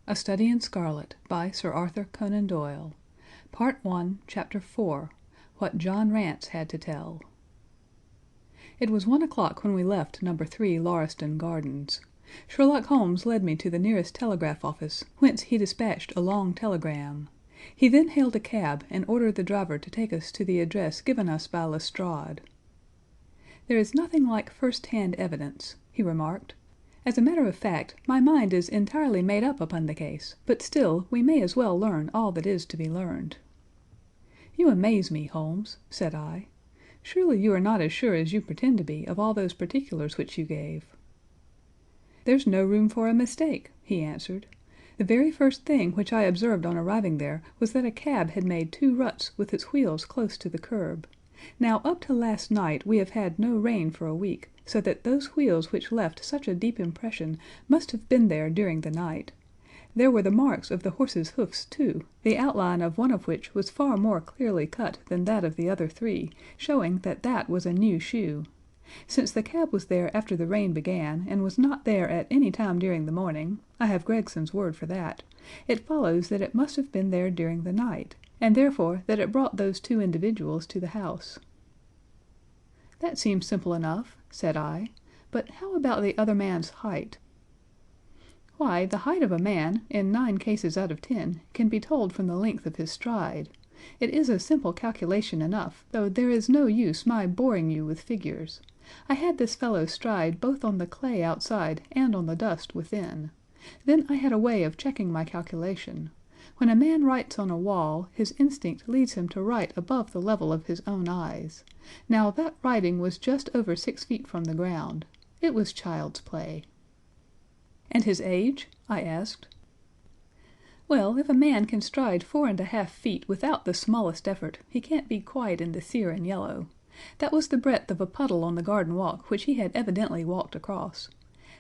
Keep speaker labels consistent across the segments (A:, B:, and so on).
A: A Study in Scarlet by Sir Arthur Conan Doyle. Part 1, Chapter 4, What John Rance Had to Tell. It was 1 o'clock when we left No. 3 Lauriston Gardens. Sherlock Holmes led me to the nearest telegraph office, whence he dispatched a long telegram. He then hailed a cab and ordered the driver to take us to the address given us by Lestrade. "There is nothing like first-hand evidence," he remarked. "As a matter of fact, my mind is entirely made up upon the case, but still we may as well learn all that is to be learned." "You amaze me, Holmes," said I. "Surely you are not as sure as you pretend to be of all those particulars which you gave." "There's no room for a mistake," he answered. "The very first thing which I observed on arriving there was that a cab had made 2 ruts with its wheels close to the curb. Now up to last night we have had no rain for a week, so that those wheels which left such a deep impression must have been there during the night. There were the marks of the horse's hoofs too, the outline of one of which was far more clearly cut than that of the other 3, showing that that was a new shoe. Since the cab was there after the rain began, and was not there at any time during the morning, I have Gregson's word for that, it follows that it must have been there during the night, and therefore that it brought those 2 individuals to the house." "That seems simple enough," said I, "but how about the other man's height?" "Why, the height of a man, in 9 cases out of 10, can be told from the length of his stride. It is a simple calculation enough, though there is no use my boring you with figures. I had this fellow stride both on the clay outside and on the dust within. Then I had a way of checking my calculation. When a man writes on a wall, his instinct leads him to write above the level of his own eyes. Now that writing was just over 6 feet from the ground. It was child's play." "And his age?" I asked. "Well, if a man can stride 4½ feet without the smallest effort, he can't be quite in the sere and yellow. That was the breadth of a puddle on the garden walk which he had evidently walked across.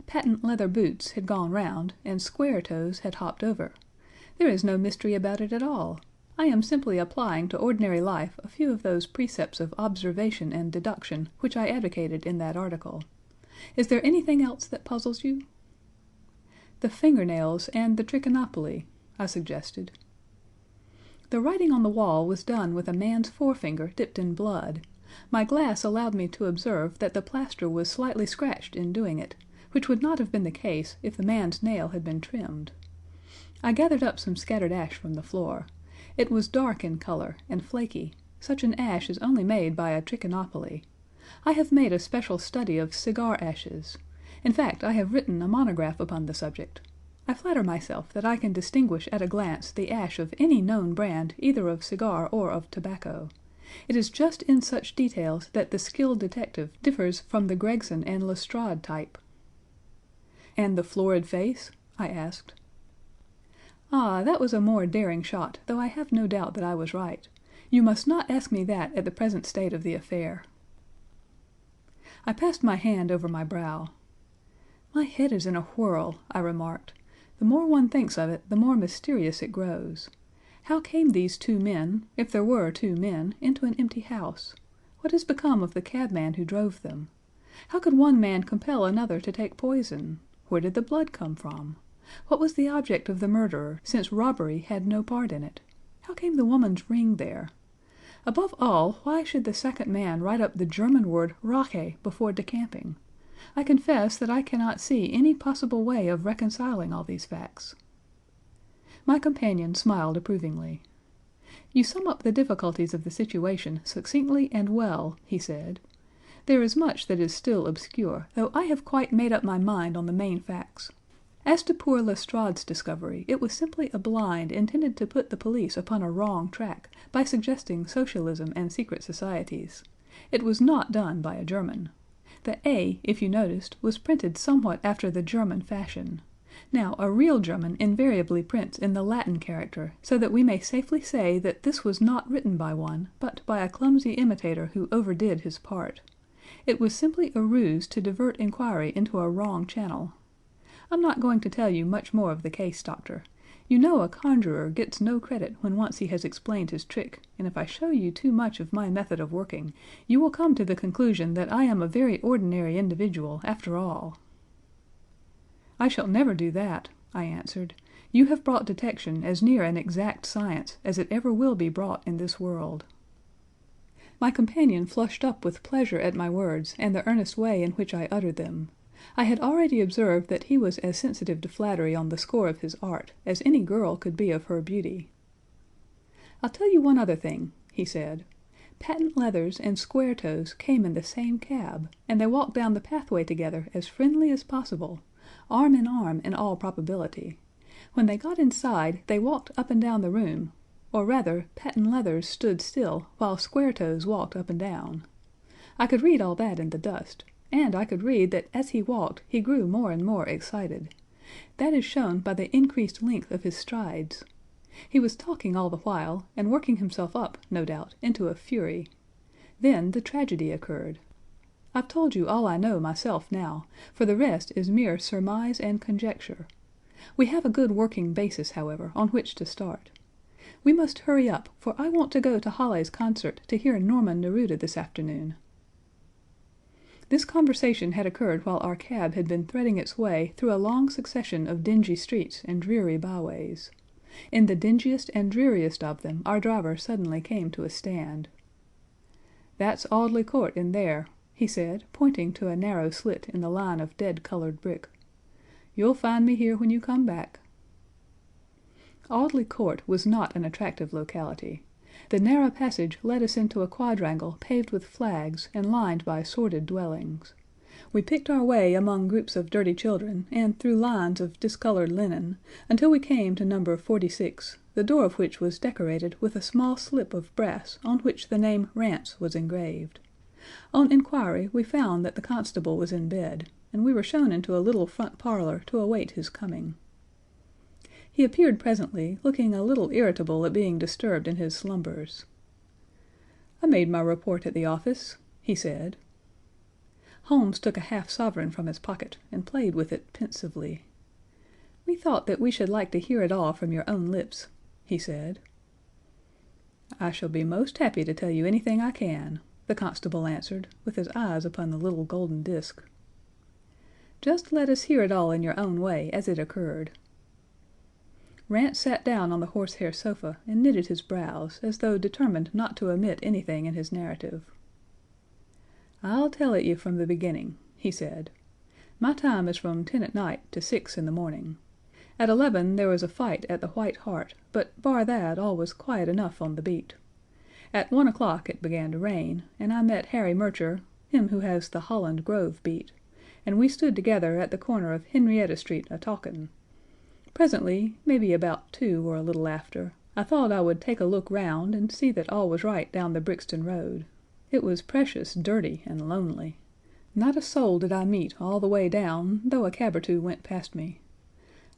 A: Patent leather boots had gone round, and square toes had hopped over. There is no mystery about it at all. I am simply applying to ordinary life a few of those precepts of observation and deduction which I advocated in that article. Is there anything else that puzzles you?" "The fingernails and the trichinopoly," I suggested. "The writing on the wall was done with a man's forefinger dipped in blood. My glass allowed me to observe that the plaster was slightly scratched in doing it, which would not have been the case if the man's nail had been trimmed. I gathered up some scattered ash from the floor. It was dark in color, and flaky. Such an ash is only made by a trichinopoly. I have made a special study of cigar ashes. In fact, I have written a monograph upon the subject. I flatter myself that I can distinguish at a glance the ash of any known brand either of cigar or of tobacco. It is just in such details that the skilled detective differs from the Gregson and Lestrade type." "And the florid face?" I asked. "Ah, that was a more daring shot, though I have no doubt that I was right. You must not ask me that at the present state of the affair." I passed my hand over my brow. "My head is in a whirl," I remarked. "The more one thinks of it, the more mysterious it grows. How came these 2 men, if there were 2 men, into an empty house? What has become of the cabman who drove them? How could one man compel another to take poison? Where did the blood come from? What was the object of the murderer, since robbery had no part in it? How came the woman's ring there? Above all, why should the second man write up the German word Rache before decamping? I confess that I cannot see any possible way of reconciling all these facts." My companion smiled approvingly. "You sum up the difficulties of the situation succinctly and well," he said. "There is much that is still obscure, though I have quite made up my mind on the main facts. As to poor Lestrade's discovery, it was simply a blind intended to put the police upon a wrong track by suggesting socialism and secret societies. It was not done by a German. The A, if you noticed, was printed somewhat after the German fashion. Now, a real German invariably prints in the Latin character, so that we may safely say that this was not written by one, but by a clumsy imitator who overdid his part. It was simply a ruse to divert inquiry into a wrong channel. I'm not going to tell you much more of the case, Doctor. You know a conjurer gets no credit when once he has explained his trick, and if I show you too much of my method of working, you will come to the conclusion that I am a very ordinary individual after all." "I shall never do that," I answered. You have brought detection as near an exact science as it ever will be brought in this world." My companion flushed up with pleasure at my words and the earnest way in which I uttered them. I had already observed that he was as sensitive to flattery on the score of his art as any girl could be of her beauty. "I'll tell you one other thing," he said. "Patent Leathers and Square Toes came in the same cab, and they walked down the pathway together as friendly as possible, arm in arm in all probability. When they got inside, they walked up and down the room, or rather, Patent Leathers stood still while Square Toes walked up and down. I could read all that in the dust, and I could read that as he walked he grew more and more excited. That is shown by the increased length of his strides. He was talking all the while, and working himself up, no doubt, into a fury. Then the tragedy occurred. I've told you all I know myself now, for the rest is mere surmise and conjecture. We have a good working basis, however, on which to start. We must hurry up, for I want to go to Holle's concert to hear Norman Neruda this afternoon." This conversation had occurred while our cab had been threading its way through a long succession of dingy streets and dreary byways. In the dingiest and dreariest of them our driver suddenly came to a stand. "That's Audley Court in there," he said, pointing to a narrow slit in the line of dead-colored brick. "You'll find me here when you come back." Audley Court was not an attractive locality. The narrow passage led us into a quadrangle paved with flags and lined by sordid dwellings. We picked our way among groups of dirty children and through lines of discolored linen until we came to number 46, the door of which was decorated with a small slip of brass on which the name Rance was engraved. On inquiry we found that the constable was in bed, and we were shown into a little front parlor to await his coming. He appeared presently, looking a little irritable at being disturbed in his slumbers. "I made my report at the office," he said. Holmes took a half-sovereign from his pocket and played with it pensively. "We thought that we should like to hear it all from your own lips," he said. "I shall be most happy to tell you anything I can," the constable answered, with his eyes upon the little golden disk. "Just let us hear it all in your own way, as it occurred." Rance sat down on the horsehair sofa and knitted his brows, as though determined not to omit anything in his narrative. "I'll tell it you from the beginning," he said. "My time is from 10 at night to 6 in the morning. At 11 there was a fight at the White Hart, but bar that all was quiet enough on the beat. At 1 o'clock it began to rain, and I met Harry Murcher, him who has the Holland Grove beat, and we stood together at the corner of Henrietta Street a-talkin'. Presently, maybe about 2 or a little after, I thought I would take a look round and see that all was right down the Brixton Road. It was precious dirty and lonely. Not a soul did I meet all the way down, though a cab or two went past me.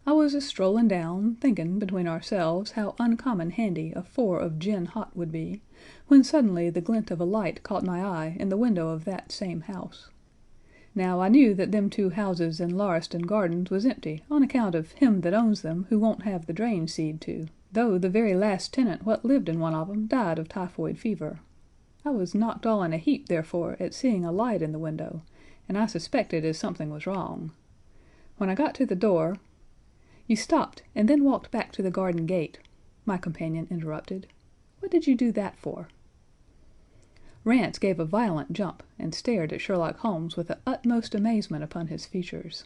A: I was a strolling down, thinking between ourselves how uncommon handy a 4 of gin hot would be, when suddenly the glint of a light caught my eye in the window of that same house. Now I knew that them 2 houses in Lauriston Gardens was empty on account of him that owns them who won't have the drain seed to, though the very last tenant what lived in one of 'em died of typhoid fever. I was knocked all in a heap, therefore, at seeing a light in the window, and I suspected as something was wrong. When I got to the door—" "You stopped and then walked back to the garden gate," my companion interrupted. "What did you do that for?" Rance gave a violent jump and stared at Sherlock Holmes with the utmost amazement upon his features.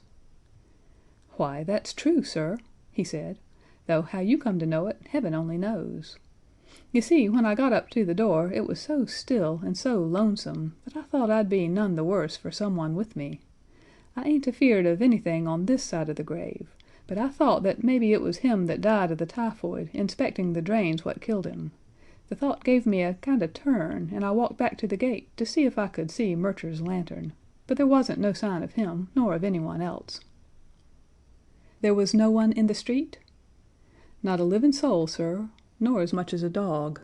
A: "Why, that's true, sir," he said, "though how you come to know it, heaven only knows. You see, when I got up to the door it was so still and so lonesome that I thought I'd be none the worse for someone with me. I ain't afeared of anything on this side of the grave, but I thought that maybe it was him that died of the typhoid inspecting the drains what killed him. The thought gave me a kind of turn, and I walked back to the gate to see if I could see Murcher's lantern, but there wasn't no sign of him nor of anyone else." "There was no one in the street?" "Not a living soul, sir, nor as much as a dog."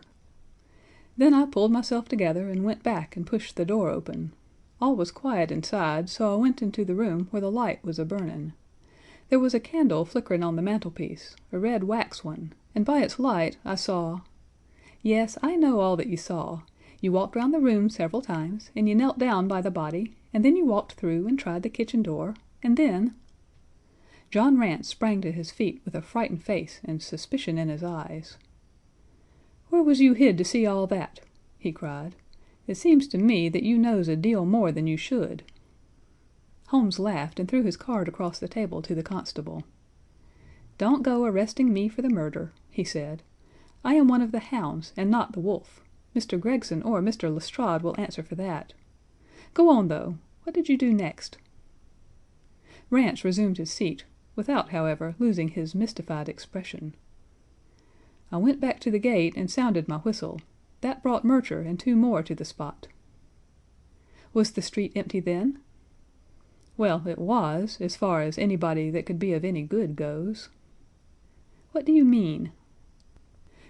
A: Then I pulled myself together and went back and pushed the door open. All was quiet inside, so I went into the room where the light was a-burning. There was a candle flickering on the mantelpiece, a red wax one, and by its light I saw— Yes, I know all that you saw. You walked round the room several times, and you knelt down by the body, and then you walked through and tried the kitchen door, and then— John Rance sprang to his feet with a frightened face and suspicion in his eyes. "Where was you hid to see all that?" he cried. "It seems to me that you knows a deal more than you should." Holmes laughed and threw his card across the table to the constable. "Don't go arresting me for the murder," he said. "I am one of the hounds, and not the wolf. Mr. Gregson or Mr. Lestrade will answer for that. Go on, though. What did you do next?" Rance resumed his seat, without, however, losing his mystified expression. "I went back to the gate and sounded my whistle. That brought Murcher and two more to the spot." "Was the street empty then?" "Well, it was, as far as anybody that could be of any good goes." "What do you mean?"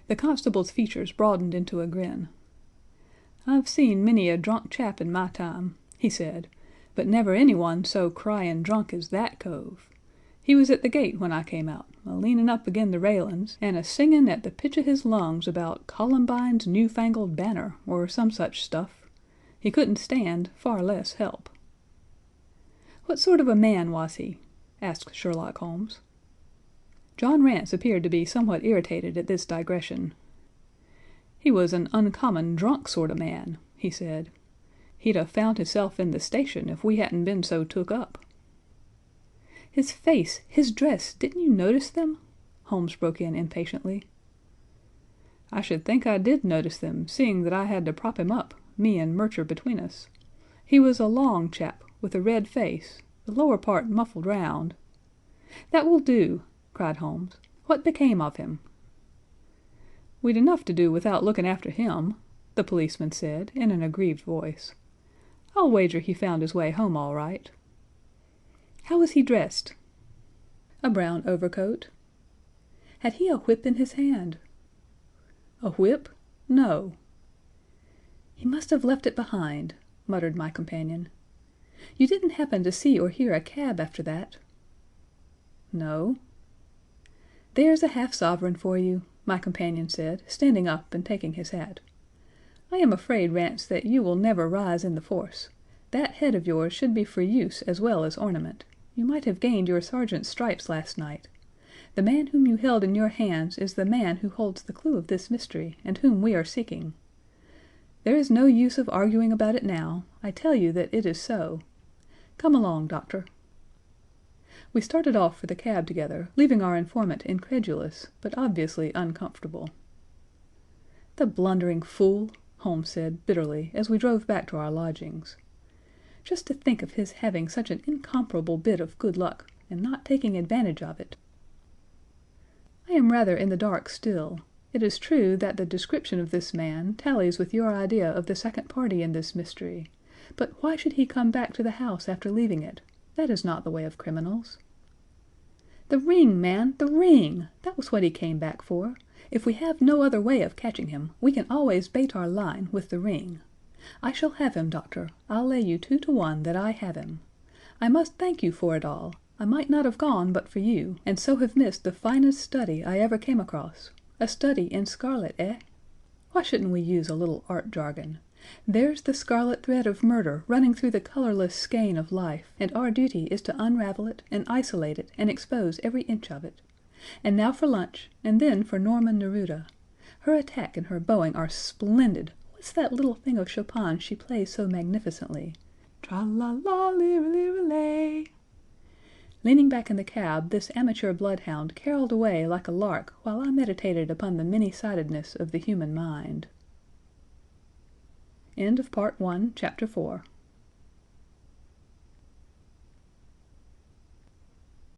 A: The constable's features broadened into a grin. "I've seen many a drunk chap in my time," he said, "but never any one so cryin' drunk as that cove. He was at the gate when I came out, a leanin' up agin the railin's, and a singin' at the pitch of his lungs about Columbine's Newfangled Banner, or some such stuff. He couldn't stand, far less help." "What sort of a man was he?" asked Sherlock Holmes. John Rance appeared to be somewhat irritated at this digression. "He was an uncommon drunk sort of man," he said. "He'd 'a' found hisself in the station if we hadn't been so took up." "His face, his dress, didn't you notice them?" Holmes broke in impatiently. "I should think I did notice them, seeing that I had to prop him up, me and Murcher between us. He was a long chap, with a red face, the lower part muffled round." "That will do!" cried Holmes. "What became of him?" "We'd enough to do without looking after him," the policeman said, in an aggrieved voice. "I'll wager he found his way home all right." "How was he dressed?" "A brown overcoat." "Had he a whip in his hand?" "A whip? No." "He must have left it behind," muttered my companion. "You didn't happen to see or hear a cab after that?" "No." "There's a half sovereign for you," my companion said, standing up and taking his hat. "I am afraid, Rance, that you will never rise in the force. That head of yours should be for use as well as ornament. You might have gained your sergeant's stripes last night. The man whom you held in your hands is the man who holds the clue of this mystery, and whom we are seeking. There is no use of arguing about it now. I tell you that it is so. Come along, Doctor." We started off for the cab together, leaving our informant incredulous, but obviously uncomfortable. "The blundering fool!" Holmes said bitterly, as we drove back to our lodgings. "Just to think of his having such an incomparable bit of good luck, and not taking advantage of it." "I am rather in the dark still. It is true that the description of this man tallies with your idea of the second party in this mystery, but why should he come back to the house after leaving it? That is not the way of criminals." "The ring, man, the ring! That was what he came back for. If we have no other way of catching him, we can always bait our line with the ring. I shall have him, Doctor. I'll lay you 2 to 1 that I have him. I must thank you for it all. I might not have gone but for you, and so have missed the finest study I ever came across. A study in scarlet, eh? Why shouldn't we use a little art jargon? There's the scarlet thread of murder running through the colorless skein of life, and our duty is to unravel it and isolate it and expose every inch of it. And now for lunch, and then for Norman Neruda. Her attack and her bowing are splendid. What's that little thing of Chopin's she plays so magnificently? Tra-la-la-li-li-li-lay. Leaning back in the cab, this amateur bloodhound caroled away like a lark while I meditated upon the many-sidedness of the human mind. End of Part 1, Chapter 4.